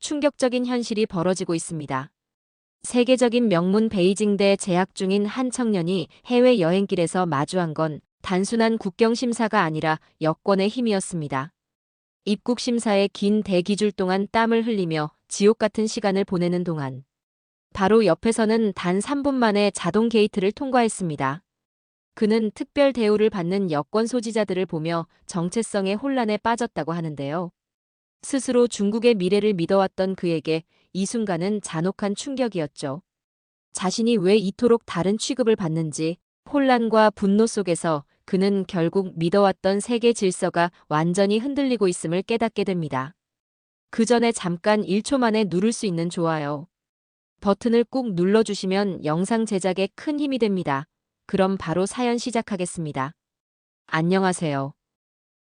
충격적인 현실이 벌어지고 있습니다. 세계적인 명문 베이징대 재학 중인 한 청년이 해외 여행길에서 마주한 건 단순한 국경 심사가 아니라 여권의 힘이었습니다. 입국 심사의 긴 대기줄 동안 땀을 흘리며 지옥 같은 시간을 보내는 동안 바로 옆에서는 단 3분 만에 자동 게이트를 통과했습니다. 그는 특별 대우를 받는 여권 소지자들을 보며 정체성의 혼란에 빠졌다고 하는데요. 스스로 중국의 미래를 믿어왔던 그에게 이 순간은 잔혹한 충격이었죠. 자신이 왜 이토록 다른 취급을 받는지 혼란과 분노 속에서 그는 결국 믿어왔던 세계 질서가 완전히 흔들리고 있음을 깨닫게 됩니다. 그 전에 잠깐 1초 만에 누를 수 있는 좋아요 버튼을 꾹 눌러주시면 영상 제작에 큰 힘이 됩니다. 그럼 바로 사연 시작하겠습니다. 안녕하세요.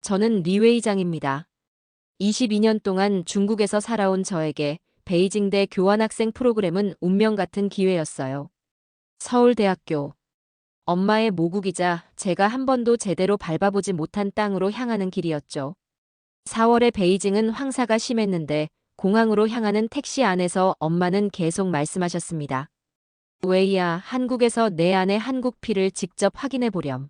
저는 리웨이장입니다. 22년 동안 중국에서 살아온 저에게 베이징대 교환학생 프로그램은 운명 같은 기회였어요. 서울대학교. 엄마의 모국이자 제가 한 번도 제대로 밟아보지 못한 땅으로 향하는 길이었죠. 4월에 베이징은 황사가 심했는데 공항으로 향하는 택시 안에서 엄마는 계속 말씀하셨습니다. 웨이야, 한국에서 내 안의 한국 피를 직접 확인해 보렴.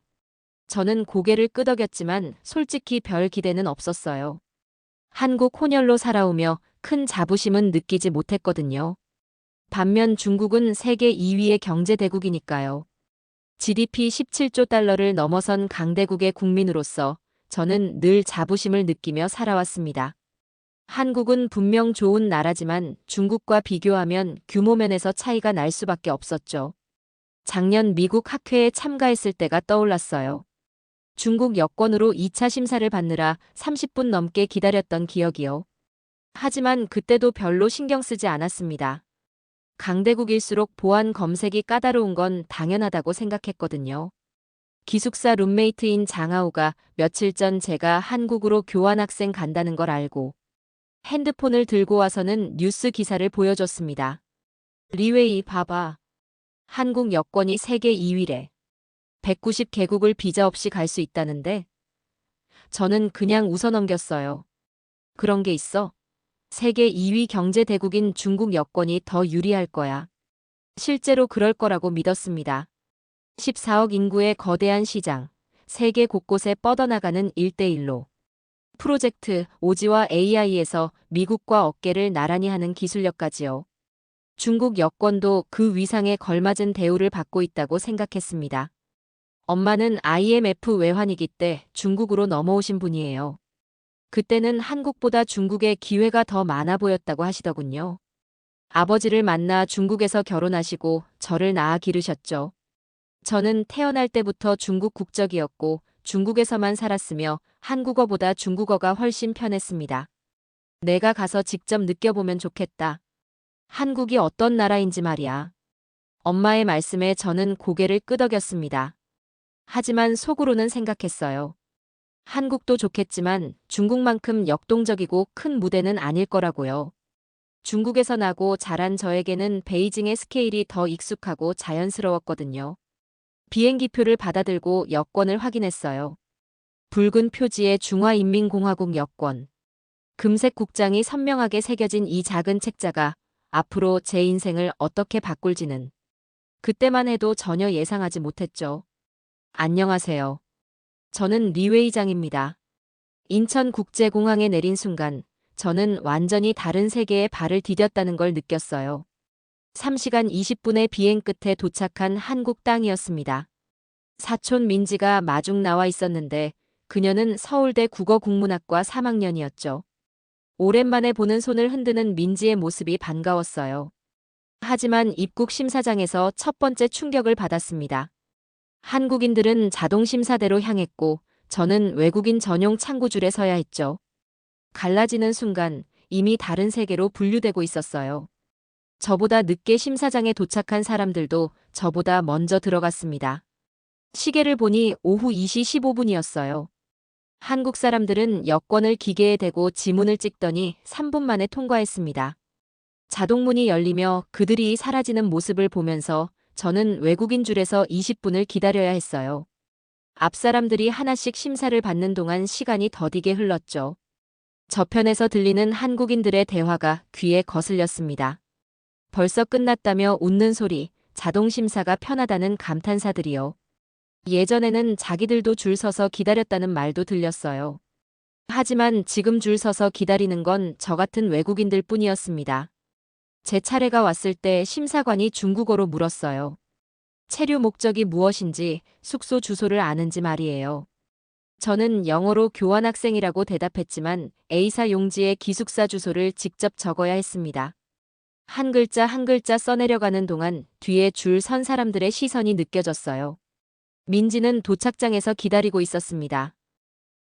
저는 고개를 끄덕였지만 솔직히 별 기대는 없었어요. 한국 혼혈로 살아오며 큰 자부심은 느끼지 못했거든요. 반면 중국은 세계 2위의 경제대국이니까요. GDP 17조 달러를 넘어선 강대국의 국민으로서 저는 늘 자부심을 느끼며 살아왔습니다. 한국은 분명 좋은 나라지만 중국과 비교하면 규모 면에서 차이가 날 수밖에 없었죠. 작년 미국 학회에 참가했을 때가 떠올랐어요. 중국 여권으로 2차 심사를 받느라 30분 넘게 기다렸던 기억이요. 하지만 그때도 별로 신경 쓰지 않았습니다. 강대국일수록 보안 검색이 까다로운 건 당연하다고 생각했거든요. 기숙사 룸메이트인 장하우가 며칠 전 제가 한국으로 교환학생 간다는 걸 알고 핸드폰을 들고 와서는 뉴스 기사를 보여줬습니다. 리웨이 봐봐. 한국 여권이 세계 2위래. 190개국을 비자 없이 갈 수 있다는데? 저는 그냥 웃어넘겼어요. 그런 게 있어? 세계 2위 경제대국인 중국 여권이 더 유리할 거야. 실제로 그럴 거라고 믿었습니다. 14억 인구의 거대한 시장, 세계 곳곳에 뻗어나가는 1대1로. 프로젝트 오지와 AI에서 미국과 어깨를 나란히 하는 기술력까지요. 중국 여권도 그 위상에 걸맞은 대우를 받고 있다고 생각했습니다. 엄마는 IMF 외환위기 때 중국으로 넘어오신 분이에요. 그때는 한국보다 중국에 기회가 더 많아 보였다고 하시더군요. 아버지를 만나 중국에서 결혼하시고 저를 낳아 기르셨죠. 저는 태어날 때부터 중국 국적이었고 중국에서만 살았으며 한국어보다 중국어가 훨씬 편했습니다. 내가 가서 직접 느껴보면 좋겠다. 한국이 어떤 나라인지 말이야. 엄마의 말씀에 저는 고개를 끄덕였습니다. 하지만 속으로는 생각했어요. 한국도 좋겠지만 중국만큼 역동적이고 큰 무대는 아닐 거라고요. 중국에서 나고 자란 저에게는 베이징의 스케일이 더 익숙하고 자연스러웠거든요. 비행기표를 받아들고 여권을 확인했어요. 붉은 표지의 중화인민공화국 여권. 금색 국장이 선명하게 새겨진 이 작은 책자가 앞으로 제 인생을 어떻게 바꿀지는 그때만 해도 전혀 예상하지 못했죠. 안녕하세요. 저는 리웨이장입니다. 인천국제공항에 내린 순간 저는 완전히 다른 세계에 발을 디뎠다는 걸 느꼈어요. 3시간 20분의 비행 끝에 도착한 한국 땅이었습니다. 사촌 민지가 마중 나와 있었는데 그녀는 서울대 국어국문학과 3학년이었죠. 오랜만에 보는 손을 흔드는 민지의 모습이 반가웠어요. 하지만 입국 심사장에서 첫 번째 충격을 받았습니다. 한국인들은 자동 심사대로 향했고 저는 외국인 전용 창구줄에 서야 했죠. 갈라지는 순간 이미 다른 세계로 분류되고 있었어요. 저보다 늦게 심사장에 도착한 사람들도 저보다 먼저 들어갔습니다. 시계를 보니 오후 2시 15분이었어요. 한국 사람들은 여권을 기계에 대고 지문을 찍더니 3분 만에 통과했습니다. 자동문이 열리며 그들이 사라지는 모습을 보면서 저는 외국인 줄에서 20분을 기다려야 했어요. 앞 사람들이 하나씩 심사를 받는 동안 시간이 더디게 흘렀죠. 저편에서 들리는 한국인들의 대화가 귀에 거슬렸습니다. 벌써 끝났다며 웃는 소리, 자동심사가 편하다는 감탄사들이요. 예전에는 자기들도 줄 서서 기다렸다는 말도 들렸어요. 하지만 지금 줄 서서 기다리는 건 저 같은 외국인들 뿐이었습니다. 제 차례가 왔을 때 심사관이 중국어로 물었어요. 체류 목적이 무엇인지, 숙소 주소를 아는지 말이에요. 저는 영어로 교환학생이라고 대답했지만 A사 용지에 기숙사 주소를 직접 적어야 했습니다. 한 글자 한 글자 써내려가는 동안 뒤에 줄 선 사람들의 시선이 느껴졌어요. 민지는 도착장에서 기다리고 있었습니다.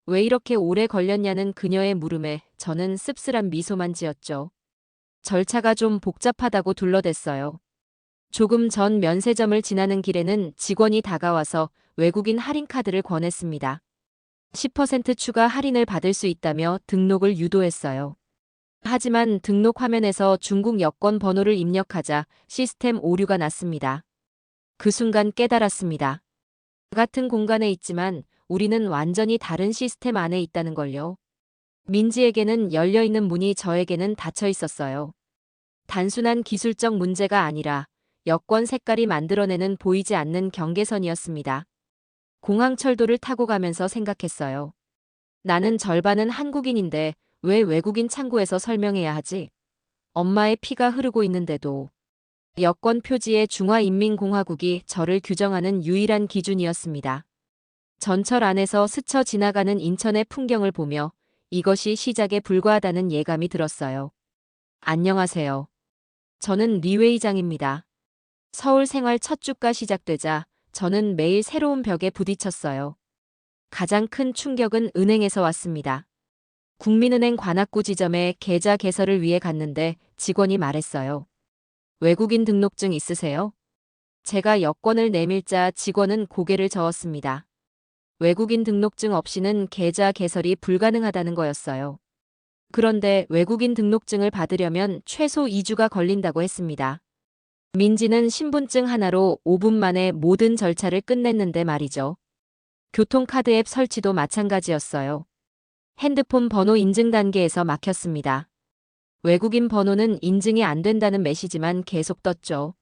왜 이렇게 오래 걸렸냐는 그녀의 물음에 저는 씁쓸한 미소만 지었죠. 절차가 좀 복잡하다고 둘러댔어요. 조금 전 면세점을 지나는 길에는 직원이 다가와서 외국인 할인 카드를 권했습니다. 10% 추가 할인을 받을 수 있다며 등록을 유도했어요. 하지만 등록 화면에서 중국 여권 번호를 입력하자 시스템 오류가 났습니다. 그 순간 깨달았습니다. 같은 공간에 있지만 우리는 완전히 다른 시스템 안에 있다는 걸요. 민지에게는 열려있는 문이 저에게는 닫혀 있었어요. 단순한 기술적 문제가 아니라 여권 색깔이 만들어내는 보이지 않는 경계선이었습니다. 공항철도를 타고 가면서 생각했어요. 나는 절반은 한국인인데 왜 외국인 창구에서 설명해야 하지? 엄마의 피가 흐르고 있는데도. 여권 표지에 중화인민공화국이 저를 규정하는 유일한 기준이었습니다. 전철 안에서 스쳐 지나가는 인천의 풍경을 보며 이것이 시작에 불과하다는 예감이 들었어요. 안녕하세요. 저는 리 회장입니다. 서울 생활 첫 주가 시작되자 저는 매일 새로운 벽에 부딪혔어요. 가장 큰 충격은 은행에서 왔습니다. 국민은행 관악구 지점에 계좌 개설을 위해 갔는데 직원이 말했어요. 외국인 등록증 있으세요? 제가 여권을 내밀자 직원은 고개를 저었습니다. 외국인 등록증 없이는 계좌 개설이 불가능하다는 거였어요. 그런데 외국인 등록증을 받으려면 최소 2주가 걸린다고 했습니다. 민지는 신분증 하나로 5분 만에 모든 절차를 끝냈는데 말이죠. 교통카드 앱 설치도 마찬가지였어요. 핸드폰 번호 인증 단계에서 막혔습니다. 외국인 번호는 인증이 안 된다는 메시지만 계속 떴죠.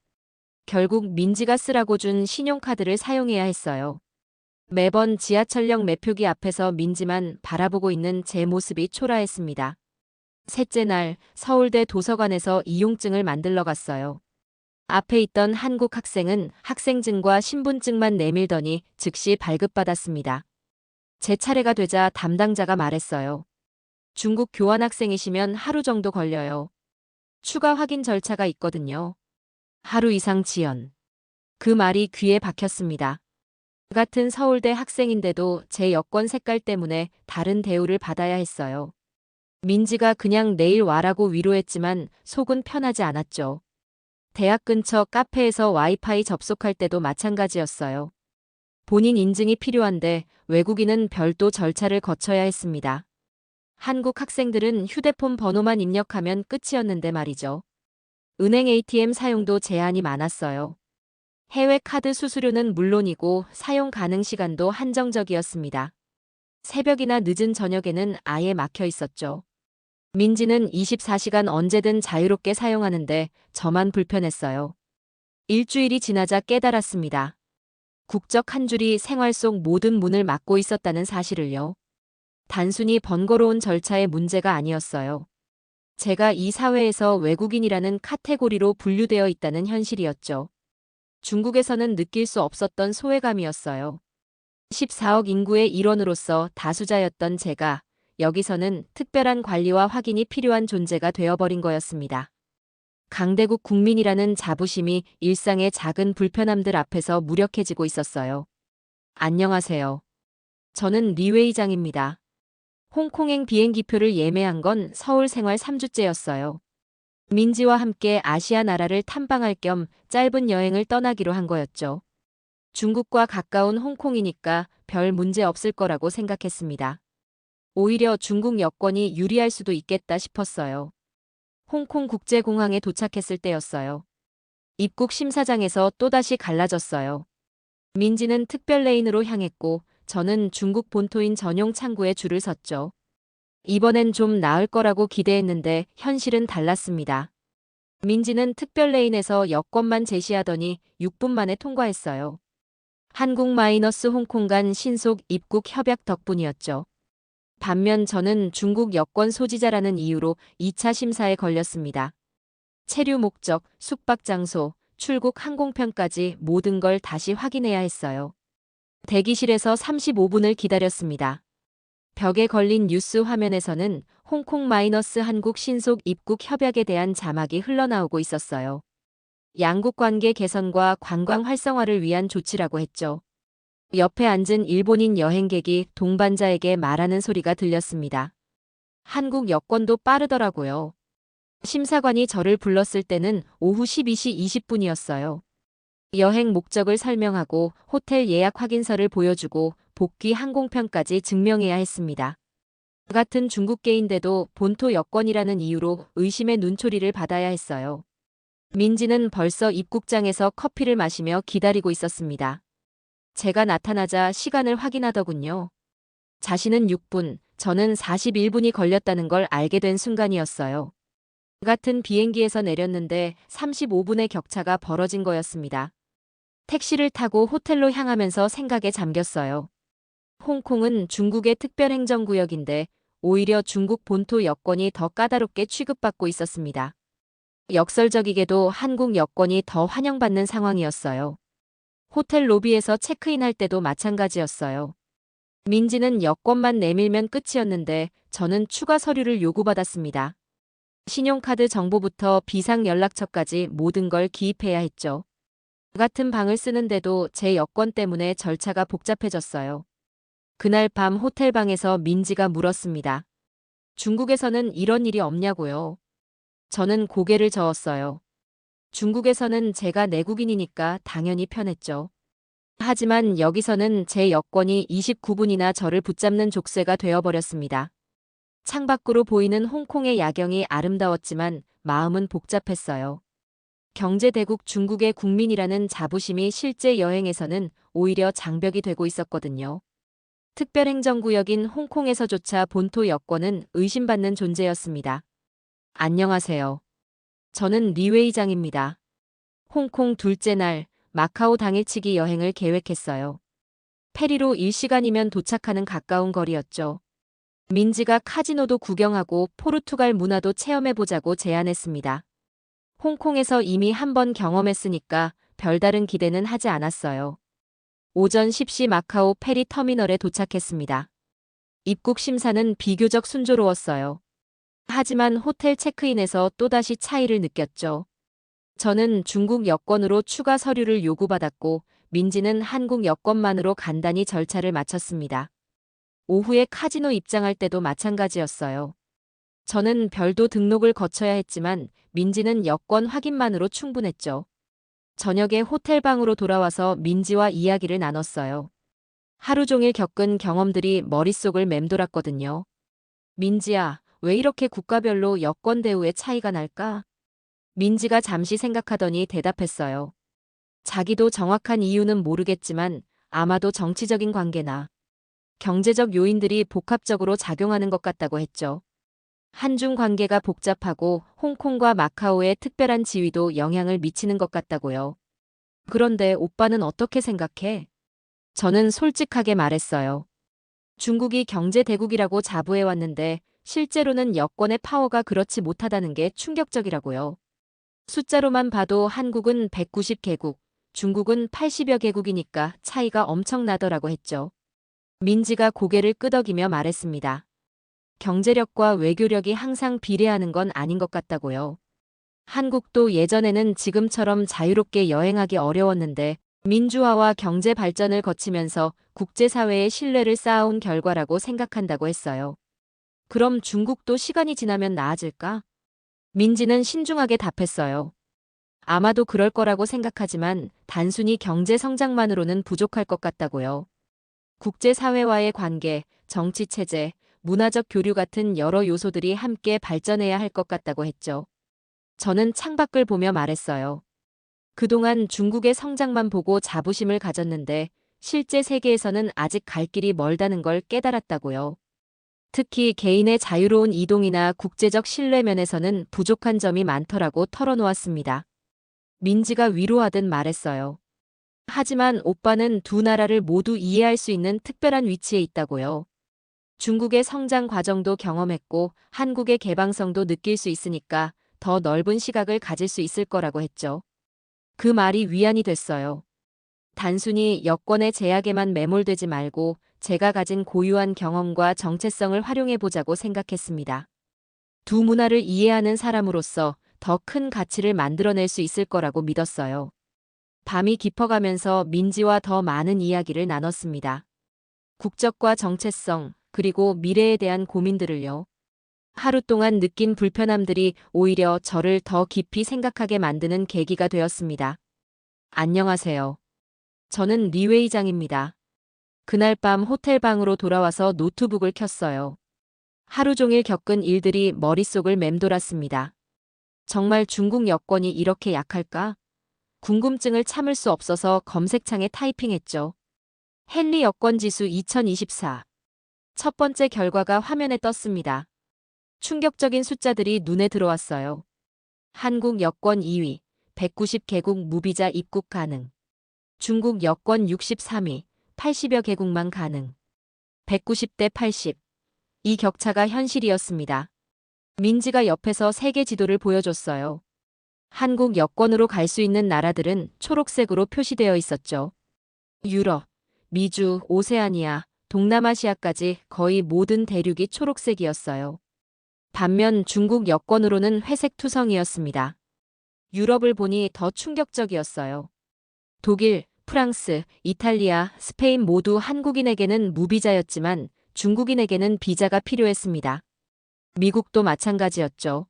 결국 민지가 쓰라고 준 신용카드를 사용해야 했어요. 매번 지하철역 매표기 앞에서 민지만 바라보고 있는 제 모습이 초라했습니다. 셋째 날 서울대 도서관에서 이용증을 만들러 갔어요. 앞에 있던 한국 학생은 학생증과 신분증만 내밀더니 즉시 발급받았습니다. 제 차례가 되자 담당자가 말했어요. 중국 교환학생이시면 하루 정도 걸려요. 추가 확인 절차가 있거든요. 하루 이상 지연. 그 말이 귀에 박혔습니다. 같은 서울대 학생인데도 제 여권 색깔 때문에 다른 대우를 받아야 했어요. 민지가 그냥 내일 와라고 위로했지만 속은 편하지 않았죠. 대학 근처 카페에서 와이파이 접속할 때도 마찬가지였어요. 본인 인증이 필요한데 외국인은 별도 절차를 거쳐야 했습니다. 한국 학생들은 휴대폰 번호만 입력하면 끝이었는데 말이죠. 은행 ATM 사용도 제한이 많았어요. 해외 카드 수수료는 물론이고 사용 가능 시간도 한정적이었습니다. 새벽이나 늦은 저녁에는 아예 막혀 있었죠. 민지는 24시간 언제든 자유롭게 사용하는데 저만 불편했어요. 일주일이 지나자 깨달았습니다. 국적 한 줄이 생활 속 모든 문을 막고 있었다는 사실을요. 단순히 번거로운 절차의 문제가 아니었어요. 제가 이 사회에서 외국인이라는 카테고리로 분류되어 있다는 현실이었죠. 중국에서는 느낄 수 없었던 소외감이었어요. 14억 인구의 일원으로서 다수자였던 제가 여기서는 특별한 관리와 확인이 필요한 존재가 되어버린 거였습니다. 강대국 국민이라는 자부심이 일상의 작은 불편함들 앞에서 무력해지고 있었어요. 안녕하세요. 저는 리 회장입니다. 홍콩행 비행기표를 예매한 건 서울 생활 3주째였어요. 민지와 함께 아시아 나라를 탐방할 겸 짧은 여행을 떠나기로 한 거였죠. 중국과 가까운 홍콩이니까 별 문제 없을 거라고 생각했습니다. 오히려 중국 여권이 유리할 수도 있겠다 싶었어요. 홍콩 국제공항에 도착했을 때였어요. 입국 심사장에서 또다시 갈라졌어요. 민지는 특별 레인으로 향했고 저는 중국 본토인 전용 창구에 줄을 섰죠. 이번엔 좀 나을 거라고 기대했는데 현실은 달랐습니다. 민지는 특별 레인에서 여권만 제시하더니 6분 만에 통과했어요. 한국-홍콩 간 신속 입국 협약 덕분이었죠. 반면 저는 중국 여권 소지자라는 이유로 2차 심사에 걸렸습니다. 체류 목적, 숙박 장소, 출국 항공편까지 모든 걸 다시 확인해야 했어요. 대기실에서 35분을 기다렸습니다. 벽에 걸린 뉴스 화면에서는 홍콩-한국 신속 입국 협약에 대한 자막이 흘러나오고 있었어요. 양국 관계 개선과 관광 활성화를 위한 조치라고 했죠. 옆에 앉은 일본인 여행객이 동반자에게 말하는 소리가 들렸습니다. 한국 여권도 빠르더라고요. 심사관이 저를 불렀을 때는 오후 12시 20분이었어요. 여행 목적을 설명하고 호텔 예약 확인서를 보여주고 복귀 항공편까지 증명해야 했습니다. 저 같은 중국계인데도 본토 여권이라는 이유로 의심의 눈초리를 받아야 했어요. 민지는 벌써 입국장에서 커피를 마시며 기다리고 있었습니다. 제가 나타나자 시간을 확인하더군요. 자신은 6분, 저는 41분이 걸렸다는 걸 알게 된 순간이었어요. 같은 비행기에서 내렸는데 35분의 격차가 벌어진 거였습니다. 택시를 타고 호텔로 향하면서 생각에 잠겼어요. 홍콩은 중국의 특별행정구역인데 오히려 중국 본토 여권이 더 까다롭게 취급받고 있었습니다. 역설적이게도 한국 여권이 더 환영받는 상황이었어요. 호텔 로비에서 체크인할 때도 마찬가지였어요. 민지는 여권만 내밀면 끝이었는데 저는 추가 서류를 요구받았습니다. 신용카드 정보부터 비상연락처까지 모든 걸 기입해야 했죠. 같은 방을 쓰는데도 제 여권 때문에 절차가 복잡해졌어요. 그날 밤 호텔방에서 민지가 물었습니다. 중국에서는 이런 일이 없냐고요. 저는 고개를 저었어요. 중국에서는 제가 내국인이니까 당연히 편했죠. 하지만 여기서는 제 여권이 29분이나 저를 붙잡는 족쇄가 되어버렸습니다. 창밖으로 보이는 홍콩의 야경이 아름다웠지만 마음은 복잡했어요. 경제대국 중국의 국민이라는 자부심이 실제 여행에서는 오히려 장벽이 되고 있었거든요. 특별행정구역인 홍콩에서조차 본토 여권은 의심받는 존재였습니다. 안녕하세요. 저는 리 회의장입니다. 홍콩 둘째 날 마카오 당일치기 여행을 계획했어요. 페리로 1시간이면 도착하는 가까운 거리였죠. 민지가 카지노도 구경하고 포르투갈 문화도 체험해보자고 제안했습니다. 홍콩에서 이미 한 번 경험했으니까 별다른 기대는 하지 않았어요. 오전 10시 마카오 페리 터미널에 도착했습니다. 입국 심사는 비교적 순조로웠어요. 하지만 호텔 체크인에서 또다시 차이를 느꼈죠. 저는 중국 여권으로 추가 서류를 요구받았고 민지는 한국 여권만으로 간단히 절차를 마쳤습니다. 오후에 카지노 입장할 때도 마찬가지였어요. 저는 별도 등록을 거쳐야 했지만 민지는 여권 확인만으로 충분했죠. 저녁에 호텔방으로 돌아와서 민지와 이야기를 나눴어요. 하루 종일 겪은 경험들이 머릿속을 맴돌았거든요. 민지야, 왜 이렇게 국가별로 여권 대우의 차이가 날까? 민지가 잠시 생각하더니 대답했어요. 자기도 정확한 이유는 모르겠지만 아마도 정치적인 관계나 경제적 요인들이 복합적으로 작용하는 것 같다고 했죠. 한중 관계가 복잡하고 홍콩과 마카오의 특별한 지위도 영향을 미치는 것 같다고요. 그런데 오빠는 어떻게 생각해? 저는 솔직하게 말했어요. 중국이 경제 대국이라고 자부해왔는데 실제로는 여권의 파워가 그렇지 못하다는 게 충격적이라고요. 숫자로만 봐도 한국은 190개국, 중국은 80여 개국이니까 차이가 엄청나더라고 했죠. 민지가 고개를 끄덕이며 말했습니다. 경제력과 외교력이 항상 비례하는 건 아닌 것 같다고요. 한국도 예전에는 지금처럼 자유롭게 여행하기 어려웠는데 민주화와 경제 발전을 거치면서 국제사회의 신뢰를 쌓아온 결과라고 생각한다고 했어요. 그럼 중국도 시간이 지나면 나아질까? 민지는 신중하게 답했어요. 아마도 그럴 거라고 생각하지만 단순히 경제 성장만으로는 부족할 것 같다고요. 국제사회와의 관계, 정치체제, 문화적 교류 같은 여러 요소들이 함께 발전해야 할 것 같다고 했죠. 저는 창밖을 보며 말했어요. 그동안 중국의 성장만 보고 자부심을 가졌는데 실제 세계에서는 아직 갈 길이 멀다는 걸 깨달았다고요. 특히 개인의 자유로운 이동이나 국제적 신뢰 면에서는 부족한 점이 많더라고 털어놓았습니다. 민지가 위로하듯 말했어요. 하지만 오빠는 두 나라를 모두 이해할 수 있는 특별한 위치에 있다고요. 중국의 성장 과정도 경험했고 한국의 개방성도 느낄 수 있으니까 더 넓은 시각을 가질 수 있을 거라고 했죠. 그 말이 위안이 됐어요. 단순히 여권의 제약에만 매몰되지 말고 제가 가진 고유한 경험과 정체성을 활용해 보자고 생각했습니다. 두 문화를 이해하는 사람으로서 더 큰 가치를 만들어낼 수 있을 거라고 믿었어요. 밤이 깊어가면서 민지와 더 많은 이야기를 나눴습니다. 국적과 정체성, 그리고 미래에 대한 고민들을요. 하루 동안 느낀 불편함들이 오히려 저를 더 깊이 생각하게 만드는 계기가 되었습니다. 안녕하세요. 저는 리 회장입니다. 그날 밤 호텔 방으로 돌아와서 노트북을 켰어요. 하루 종일 겪은 일들이 머릿속을 맴돌았습니다. 정말 중국 여권이 이렇게 약할까? 궁금증을 참을 수 없어서 검색창에 타이핑했죠. 헨리 여권 지수 2024. 첫 번째 결과가 화면에 떴습니다. 충격적인 숫자들이 눈에 들어왔어요. 한국 여권 2위, 190개국 무비자 입국 가능. 중국 여권 63위, 80여 개국만 가능. 190대 80. 이 격차가 현실이었습니다. 민지가 옆에서 세계 지도를 보여줬어요. 한국 여권으로 갈 수 있는 나라들은 초록색으로 표시되어 있었죠. 유럽, 미주, 오세아니아, 동남아시아까지 거의 모든 대륙이 초록색이었어요. 반면 중국 여권으로는 회색 투성이었습니다. 유럽을 보니 더 충격적이었어요. 독일, 프랑스, 이탈리아, 스페인 모두 한국인에게는 무비자였지만 중국인에게는 비자가 필요했습니다. 미국도 마찬가지였죠.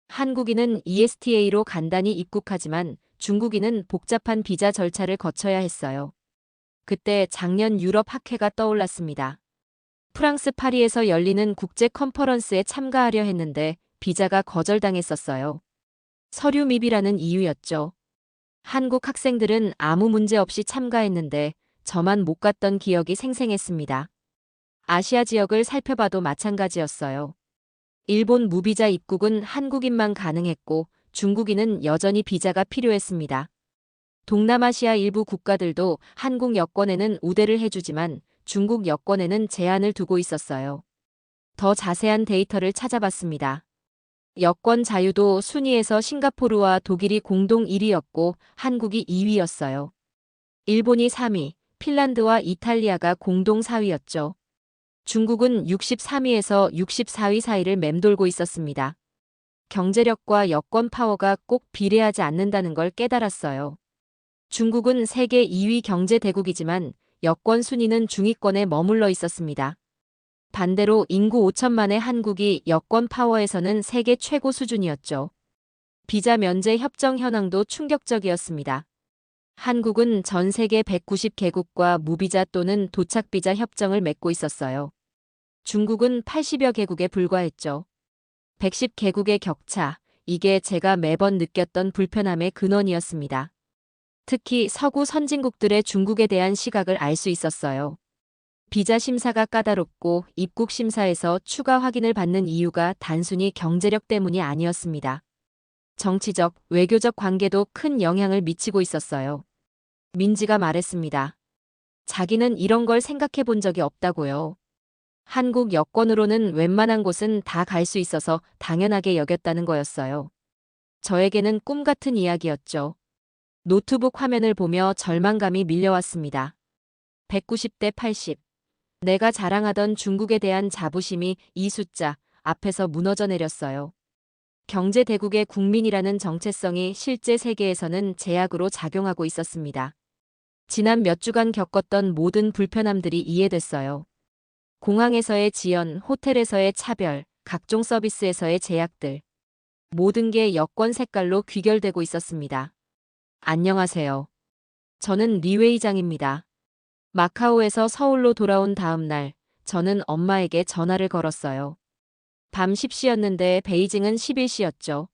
한국인은 ESTA로 간단히 입국하지만 중국인은 복잡한 비자 절차를 거쳐야 했어요. 그때 작년 유럽 학회가 떠올랐습니다. 프랑스 파리에서 열리는 국제 컨퍼런스에 참가하려 했는데 비자가 거절당했었어요. 서류 미비라는 이유였죠. 한국 학생들은 아무 문제 없이 참가했는데 저만 못 갔던 기억이 생생했습니다. 아시아 지역을 살펴봐도 마찬가지였어요. 일본 무비자 입국은 한국인만 가능했고 중국인은 여전히 비자가 필요했습니다. 동남아시아 일부 국가들도 한국 여권에는 우대를 해주지만 중국 여권에는 제한을 두고 있었어요. 더 자세한 데이터를 찾아봤습니다. 여권 자유도 순위에서 싱가포르와 독일이 공동 1위였고 한국이 2위였어요. 일본이 3위, 핀란드와 이탈리아가 공동 4위였죠. 중국은 63위에서 64위 사이를 맴돌고 있었습니다. 경제력과 여권 파워가 꼭 비례하지 않는다는 걸 깨달았어요. 중국은 세계 2위 경제 대국이지만 여권 순위는 중위권에 머물러 있었습니다. 반대로 인구 5천만의 한국이 여권 파워에서는 세계 최고 수준이었죠. 비자 면제 협정 현황도 충격적이었습니다. 한국은 전 세계 190개국과 무비자 또는 도착비자 협정을 맺고 있었어요. 중국은 80여 개국에 불과했죠. 110개국의 격차, 이게 제가 매번 느꼈던 불편함의 근원이었습니다. 특히 서구 선진국들의 중국에 대한 시각을 알 수 있었어요. 비자 심사가 까다롭고 입국 심사에서 추가 확인을 받는 이유가 단순히 경제력 때문이 아니었습니다. 정치적, 외교적 관계도 큰 영향을 미치고 있었어요. 민지가 말했습니다. 자기는 이런 걸 생각해 본 적이 없다고요. 한국 여권으로는 웬만한 곳은 다 갈 수 있어서 당연하게 여겼다는 거였어요. 저에게는 꿈 같은 이야기였죠. 노트북 화면을 보며 절망감이 밀려왔습니다. 190대 80. 내가 자랑하던 중국에 대한 자부심이 이 숫자 앞에서 무너져 내렸어요. 경제 대국의 국민이라는 정체성이 실제 세계에서는 제약으로 작용하고 있었습니다. 지난 몇 주간 겪었던 모든 불편함들이 이해됐어요. 공항에서의 지연, 호텔에서의 차별, 각종 서비스에서의 제약들. 모든 게 여권 색깔로 귀결되고 있었습니다. 안녕하세요. 저는 리 회장입니다. 마카오에서 서울로 돌아온 다음 날, 저는 엄마에게 전화를 걸었어요. 밤 10시였는데 베이징은 11시였죠.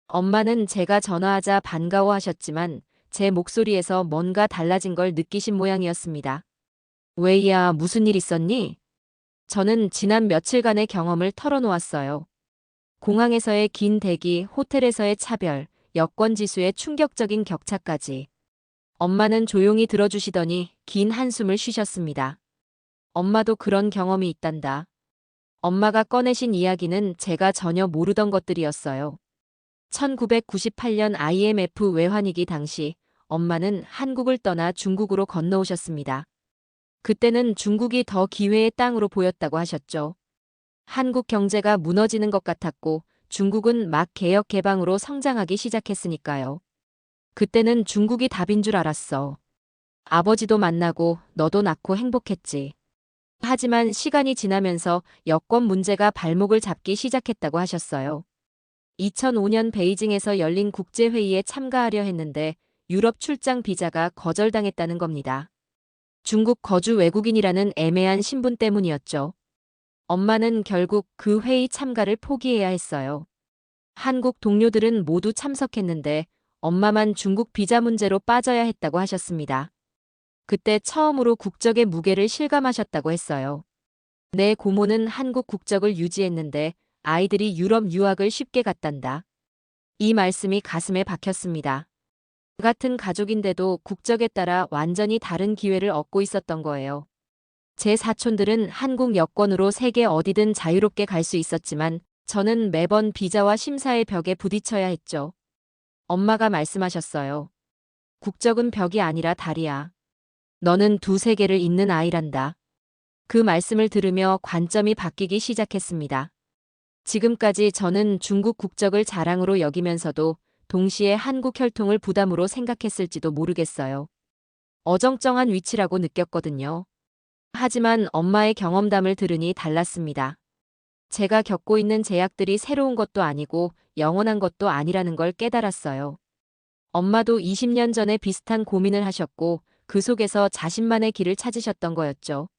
엄마는 제가 전화하자 반가워하셨지만 제 목소리에서 뭔가 달라진 걸 느끼신 모양이었습니다. 웨이야, 무슨 일 있었니? 저는 지난 며칠간의 경험을 털어놓았어요. 공항에서의 긴 대기, 호텔에서의 차별, 여권 지수의 충격적인 격차까지. 엄마는 조용히 들어주시더니 긴 한숨을 쉬셨습니다. 엄마도 그런 경험이 있단다. 엄마가 꺼내신 이야기는 제가 전혀 모르던 것들이었어요. 1998년 IMF 외환위기 당시 엄마는 한국을 떠나 중국으로 건너오셨습니다. 그때는 중국이 더 기회의 땅으로 보였다고 하셨죠. 한국 경제가 무너지는 것 같았고 중국은 막 개혁 개방으로 성장하기 시작했으니까요. 그때는 중국이 답인 줄 알았어. 아버지도 만나고 너도 낳고 행복했지. 하지만 시간이 지나면서 여권 문제가 발목을 잡기 시작했다고 하셨어요. 2005년 베이징에서 열린 국제회의에 참가하려 했는데 유럽 출장 비자가 거절당했다는 겁니다. 중국 거주 외국인이라는 애매한 신분 때문이었죠. 엄마는 결국 그 회의 참가를 포기해야 했어요. 한국 동료들은 모두 참석했는데 엄마만 중국 비자 문제로 빠져야 했다고 하셨습니다. 그때 처음으로 국적의 무게를 실감하셨다고 했어요. 내 고모는 한국 국적을 유지했는데 아이들이 유럽 유학을 쉽게 갔단다. 이 말씀이 가슴에 박혔습니다. 같은 가족인데도 국적에 따라 완전히 다른 기회를 얻고 있었던 거예요. 제 사촌들은 한국 여권으로 세계 어디든 자유롭게 갈 수 있었지만 저는 매번 비자와 심사의 벽에 부딪혀야 했죠. 엄마가 말씀하셨어요. 국적은 벽이 아니라 다리야. 너는 두 세계를 잇는 아이란다. 그 말씀을 들으며 관점이 바뀌기 시작했습니다. 지금까지 저는 중국 국적을 자랑으로 여기면서도 동시에 한국 혈통을 부담으로 생각했을지도 모르겠어요. 어정쩡한 위치라고 느꼈거든요. 하지만 엄마의 경험담을 들으니 달랐습니다. 제가 겪고 있는 제약들이 새로운 것도 아니고 영원한 것도 아니라는 걸 깨달았어요. 엄마도 20년 전에 비슷한 고민을 하셨고 그 속에서 자신만의 길을 찾으셨던 거였죠.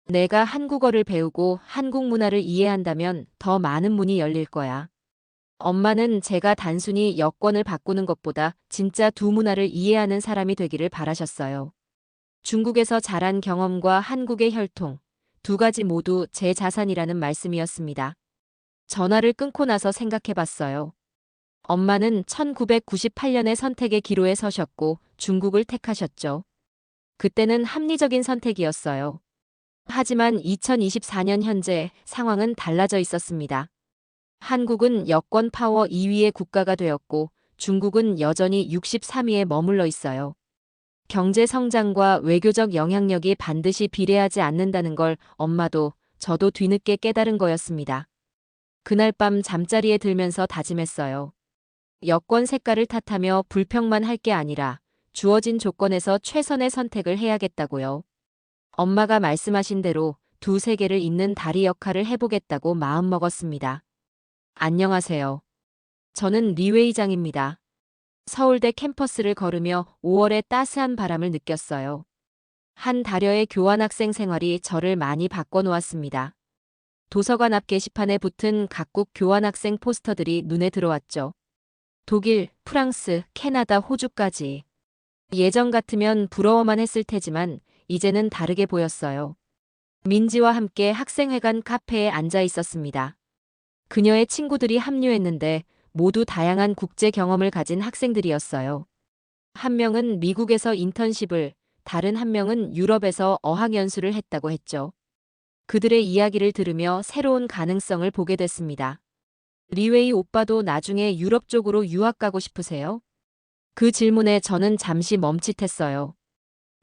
내가 한국어를 배우고 한국 문화를 이해한다면 더 많은 문이 열릴 거야. 엄마는 제가 단순히 여권을 바꾸는 것보다 진짜 두 문화를 이해하는 사람이 되기를 바라셨어요. 중국에서 자란 경험과 한국의 혈통, 두 가지 모두 제 자산이라는 말씀이었습니다. 전화를 끊고 나서 생각해봤어요. 엄마는 1998년의 선택의 기로에 서셨고 중국을 택하셨죠. 그때는 합리적인 선택이었어요. 하지만 2024년 현재 상황은 달라져 있었습니다. 한국은 여권 파워 2위의 국가가 되었고 중국은 여전히 63위에 머물러 있어요. 경제 성장과 외교적 영향력이 반드시 비례하지 않는다는 걸 엄마도 저도 뒤늦게 깨달은 거였습니다. 그날 밤 잠자리에 들면서 다짐했어요. 여권 색깔을 탓하며 불평만 할 게 아니라 주어진 조건에서 최선의 선택을 해야겠다고요. 엄마가 말씀하신 대로 두 세계를 잇는 다리 역할을 해보겠다고 마음먹었습니다. 안녕하세요. 저는 리웨이장입니다. 서울대 캠퍼스를 걸으며 5월의 따스한 바람을 느꼈어요. 한 달여의 교환학생 생활이 저를 많이 바꿔놓았습니다. 도서관 앞 게시판에 붙은 각국 교환학생 포스터들이 눈에 들어왔죠. 독일, 프랑스, 캐나다, 호주까지. 예전 같으면 부러워만 했을 테지만 이제는 다르게 보였어요. 민지와 함께 학생회관 카페에 앉아 있었습니다. 그녀의 친구들이 합류했는데 모두 다양한 국제 경험을 가진 학생들이었어요. 한 명은 미국에서 인턴십을, 다른 한 명은 유럽에서 어학연수를 했다고 했죠. 그들의 이야기를 들으며 새로운 가능성을 보게 됐습니다. 리웨이 오빠도 나중에 유럽 쪽으로 유학 가고 싶으세요? 그 질문에 저는 잠시 멈칫했어요.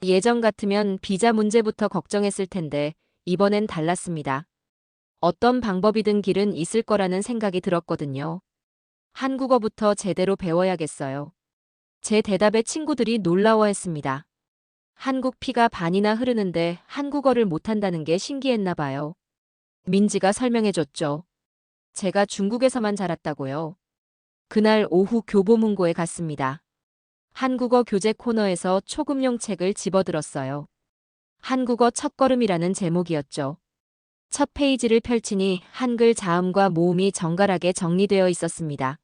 예전 같으면 비자 문제부터 걱정했을 텐데 이번엔 달랐습니다. 어떤 방법이든 길은 있을 거라는 생각이 들었거든요. 한국어부터 제대로 배워야겠어요. 제 대답에 친구들이 놀라워했습니다. 한국 피가 반이나 흐르는데 한국어를 못한다는 게 신기했나 봐요. 민지가 설명해줬죠. 제가 중국에서만 자랐다고요. 그날 오후 교보문고에 갔습니다. 한국어 교재 코너에서 초급용 책을 집어들었어요. 한국어 첫걸음이라는 제목이었죠. 첫 페이지를 펼치니 한글 자음과 모음이 정갈하게 정리되어 있었습니다.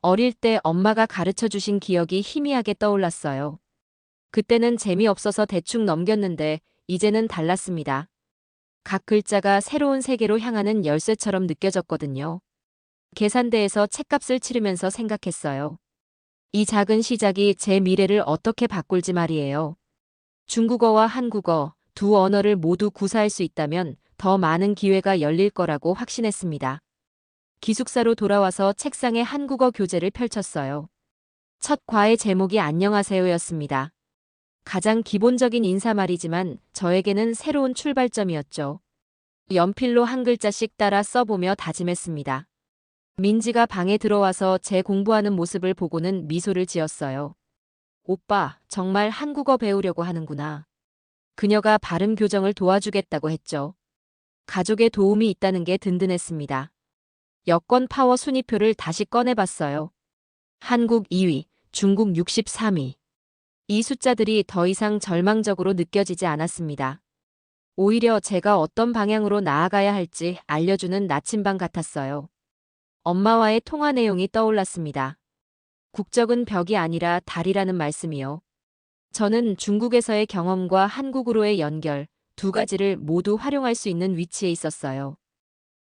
어릴 때 엄마가 가르쳐 주신 기억이 희미하게 떠올랐어요. 그때는 재미없어서 대충 넘겼는데 이제는 달랐습니다. 각 글자가 새로운 세계로 향하는 열쇠처럼 느껴졌거든요. 계산대에서 책값을 치르면서 생각했어요. 이 작은 시작이 제 미래를 어떻게 바꿀지 말이에요. 중국어와 한국어 두 언어를 모두 구사할 수 있다면 더 많은 기회가 열릴 거라고 확신했습니다. 기숙사로 돌아와서 책상에 한국어 교재를 펼쳤어요. 첫 과의 제목이 안녕하세요였습니다. 가장 기본적인 인사말이지만 저에게는 새로운 출발점이었죠. 연필로 한 글자씩 따라 써보며 다짐했습니다. 민지가 방에 들어와서 제 공부하는 모습을 보고는 미소를 지었어요. 오빠, 정말 한국어 배우려고 하는구나. 그녀가 발음 교정을 도와주겠다고 했죠. 가족의 도움이 있다는 게 든든했습니다. 여권 파워 순위표를 다시 꺼내봤어요. 한국 2위, 중국 63위. 이 숫자들이 더 이상 절망적으로 느껴지지 않았습니다. 오히려 제가 어떤 방향으로 나아가야 할지 알려주는 나침반 같았어요. 엄마와의 통화 내용이 떠올랐습니다. 국적은 벽이 아니라 달이라는 말씀이요. 저는 중국에서의 경험과 한국으로의 연결, 두 가지를 모두 활용할 수 있는 위치에 있었어요.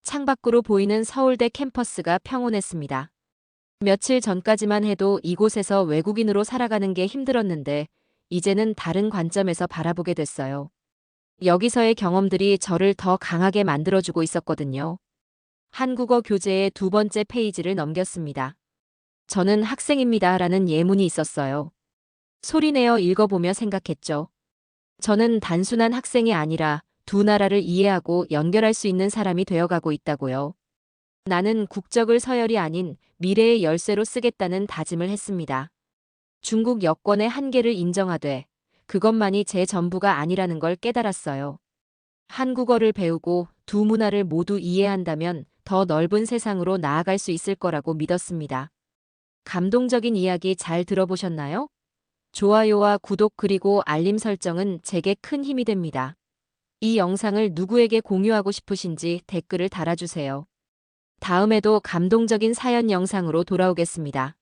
창밖으로 보이는 서울대 캠퍼스가 평온했습니다. 며칠 전까지만 해도 이곳에서 외국인으로 살아가는 게 힘들었는데, 이제는 다른 관점에서 바라보게 됐어요. 여기서의 경험들이 저를 더 강하게 만들어주고 있었거든요. 한국어 교재의 두 번째 페이지를 넘겼습니다. 저는 학생입니다. 라는 예문이 있었어요. 소리내어 읽어보며 생각했죠. 저는 단순한 학생이 아니라 두 나라를 이해하고 연결할 수 있는 사람이 되어가고 있다고요. 나는 국적을 서열이 아닌 미래의 열쇠로 쓰겠다는 다짐을 했습니다. 중국 여권의 한계를 인정하되 그것만이 제 전부가 아니라는 걸 깨달았어요. 한국어를 배우고 두 문화를 모두 이해한다면 더 넓은 세상으로 나아갈 수 있을 거라고 믿었습니다. 감동적인 이야기 잘 들어보셨나요? 좋아요와 구독 그리고 알림 설정은 제게 큰 힘이 됩니다. 이 영상을 누구에게 공유하고 싶으신지 댓글을 달아주세요. 다음에도 감동적인 사연 영상으로 돌아오겠습니다.